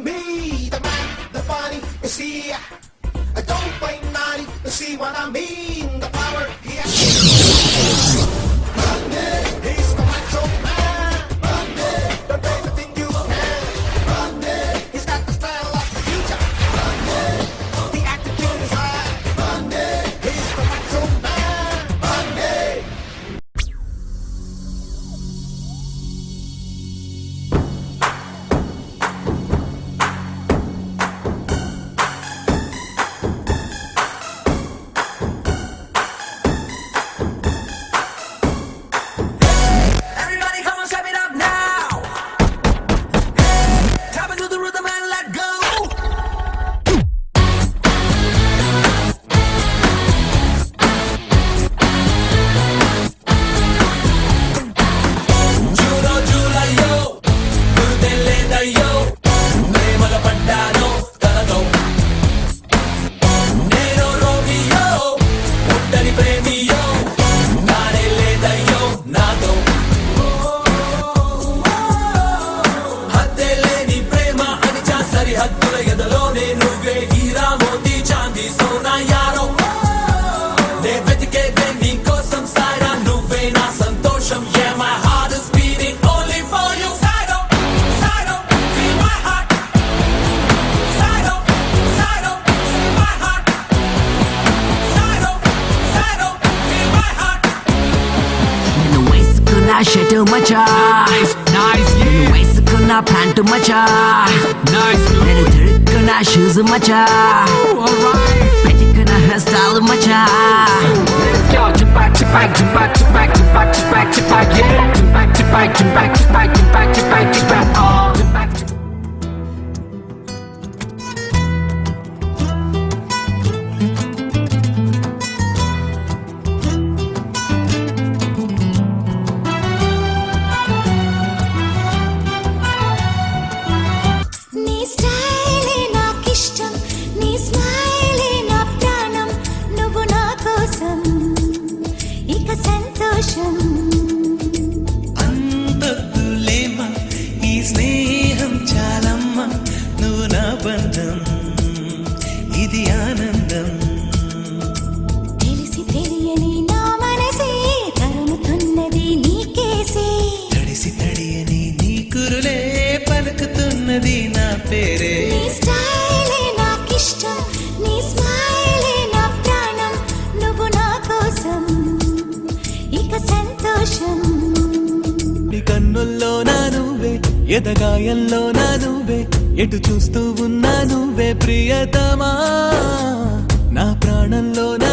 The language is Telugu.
me, the man, the funny, you see. Don't play naughty, you see what I mean. The power he has. He's the macho man. Don't do anything you can. He's got the style of the future. The attitude is high. He's the macho man. Everybody come on, step it up now. Tap into the rhythm and let go. Juno Julayo, Gudeledayo, ప్రేమల పడ్డాను తనతో. నేను రోమియో, ఒంటరి ప్రేమియో, నానే లేదయ్యో నాతో. హద్దేలేని ప్రేమ అనిచా సరిహద్దుల ఎదలోనే నువ్వే హీరా మోతీ చాందీ సోనా యారో. నే వెతికేదే నీ కోసం సారా, నువ్వే నా సంతోషం. Yeah, my heart is beating only for you. Saido, Saido, feel my heart. Saido, Saido, feel my heart. Saido, Saido, feel my heart. నిన్ను వేసుకున్న షర్టు మచా నిన్ను వేసుకున్న ప్యాంటు మచా నేను తిరుక్కున్న షూస్ మచా పెట్టుకున్న హెయిర్ స్టైల్ మచా నీ స్టైలే నాకిష్టం, నీ స్మైలే నా ప్రాణం. నువ్వు నా కోసం ఇక సంతోషం. అంతొద్దులేమా ఈ స్నేహం చాలమ్మా, నువ్వు నా బంధం ఇది ఆనందం. తెలిసి తెలియని నా మనసే తరుముతున్నది నీకేసే. తడిసి తడియని నీ కురులే పలుకుతున్నది నా పేరే. నీ స్టైలే నాకిష్టం, నీ స్మైలే నా ప్రాణం. నువ్వు నా కోసం ఇక సంతోషం. నీ కన్నుల్లో నా నువ్వే, ఎదగాయల్లో నా నువ్వే, ఎటు చూస్తూ ఉన్నా నువ్వే ప్రియతమా. నా ప్రాణంలో నా